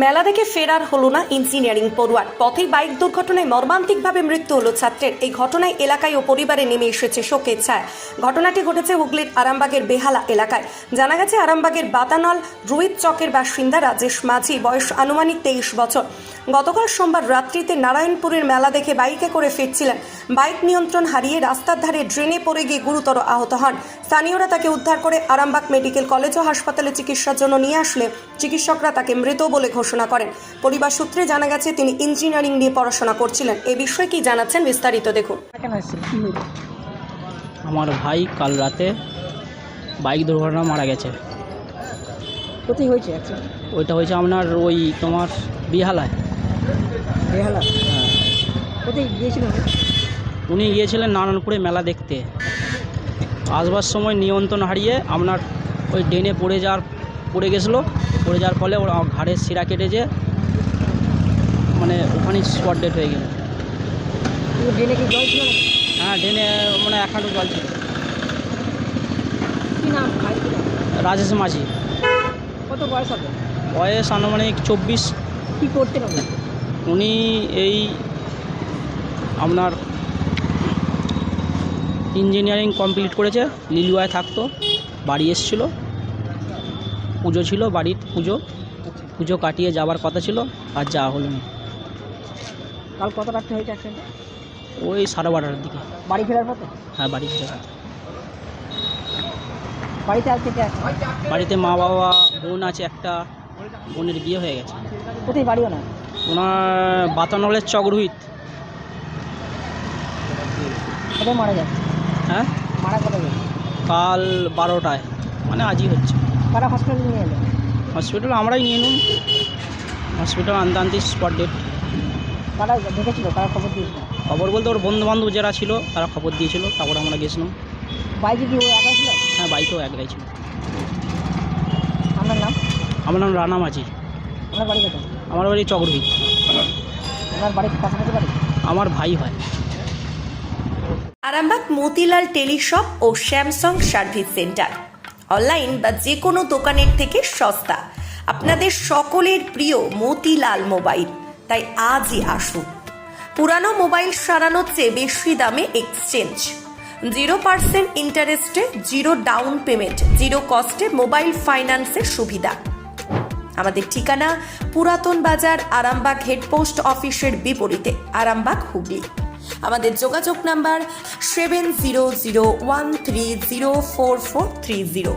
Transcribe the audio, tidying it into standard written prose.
মেলা থেকে ফেরার হলো না ইঞ্জিনিয়ারিং পড়ুয়ার। পথেই বাইক দুর্ঘটনায় মর্মান্তিকভাবে মৃত্যু হলো ছাত্রের। এই ঘটনায় এলাকায় ও পরিবারে নেমে এসেছে শোকের ছায়া। ঘটনাটি ঘটেছে হুগলির আরামবাগের বেহালা এলাকায়। জানা গেছে আরামবাগের বাতানল রুইত চকের বাসিন্দা রাজেশ মাঝি, বয়স আনুমানিক 23 বছর। গতকাল সোমবার রাত্রিতে নারায়ণপুরের মেলা দেখে বাইকে করে ফিরছিলেন। বাইক নিয়ন্ত্রণ হারিয়ে রাস্তার ধারে ড্রেনে পড়ে গিয়ে গুরুতর আহত হন। স্থানীয়রা তাকে উদ্ধার করে আরামবাগ মেডিকেল কলেজ ও হাসপাতালে চিকিৎসার জন্য নিয়ে আসলে চিকিৎসকরা তাকে মৃত বলে ঘোষণা করেন। পরিবার সূত্রে জানা গেছে তিনি ইঞ্জিনিয়ারিং নিয়ে পড়াশোনা করছিলেন। এ বিষয়ে কি জানাচ্ছেন বিস্তারিত দেখুন। আমার ভাই কাল রাতে বাইক দুর্ঘটনা মারা গেছে। কোথায় হয়েছে? ওইটা হয়েছে আপনার ওই তোমার বেহালায়। বেহালা? কোথায় গিয়েছিলেন? উনি গিয়েছিলেন নারায়ণপুরে মেলা দেখতে। আসবার সময় নিয়ন্ত্রণ হারিয়ে আপনার ওই ড্রেনে পড়ে গেছিলো। পড়ে যাওয়ার ফলে ওর ঘাড়ের শিরা কেটে যে মানে ওখানেই স্পট ডেট হয়ে গেল। ড্রেনে কি জল ছিল? হ্যাঁ, ড্রেনে মানে 1 হাঁটু জল ছিল। কী নাম? রাজেশ মাঝি। কত বয়স হবে? বয়স আনুমানিক 24। কী করতেন আপনি? উনি এই আপনার ইঞ্জিনিয়ারিং কমপ্লিট করেছে, লিলুয়ায় থাকতো। বাড়ি এসেছিলো, পুজো ছিল, বাড়ির পুজো কাটিয়ে যাবার কথা ছিল, আর যাওয়া হলো না। কাল কত রাত্রে হয়েছে অ্যাক্সিডেন্ট? ওই 12:30টার দিকে। বাড়ি ফেরার পথে? হ্যাঁ, বাড়ি ফিরে গেছে। বাড়িতে আর কে কে আছে? বাড়িতে মা বাবা, বোন আছে একটা, বোনের বিয়ে হয়ে গেছে। কোথায় বাড়িও না? ওনার বাতানলের চকরুইত। কোথায় মারা যায়? হ্যাঁ, মারা কোথায় যায়? কাল 12টায়, মানে আজই হচ্ছে। কারা হসপিটালে নিয়ে এলো? হসপিটাল আমরাই নিয়ে নিন। হসপিটাল আনতে স্পট ডেট। কারা দেখেছিল? কারা খবর দিয়েছিল? খবর বলতে ওর বন্ধুবান্ধব যারা ছিল তারা খবর দিয়েছিল, তারপর আমরা গেছিলাম। বাইকে কি ও একা ছিল? হ্যাঁ, বাইকেও একলাই ছিল। আপনার নাম? আমার নাম রানা মাঝি। আপনার বাড়ি কোথায়? আমার বাড়ি চকরুইত। আপনার বাড়ির পাশাপাশি বাড়ি? আমার ভাই হয়। আরামবাগ মতিলাল টেলিশপ ও স্যামসাং সার্ভিস সেন্টার, অনলাইন বা যে কোনো দোকানের থেকে সস্তা। আপনাদের সকলের প্রিয় মতিলাল মোবাইল, তাই আজই আসুন। পুরানো মোবাইল সারানোর চেয়ে বেশি দামে এক্সচেঞ্জ, 0% ইন্টারেস্টে, 0 ডাউন পেমেন্ট, 0 কস্টে মোবাইল ফাইন্যান্সের সুবিধা। আমাদের ঠিকানা পুরাতন বাজার, আরামবাগ হেডপোস্ট অফিসের বিপরীতে, আরামবাগ, হুগলি। আমাদের যোগাযোগ নাম্বার 7001304430।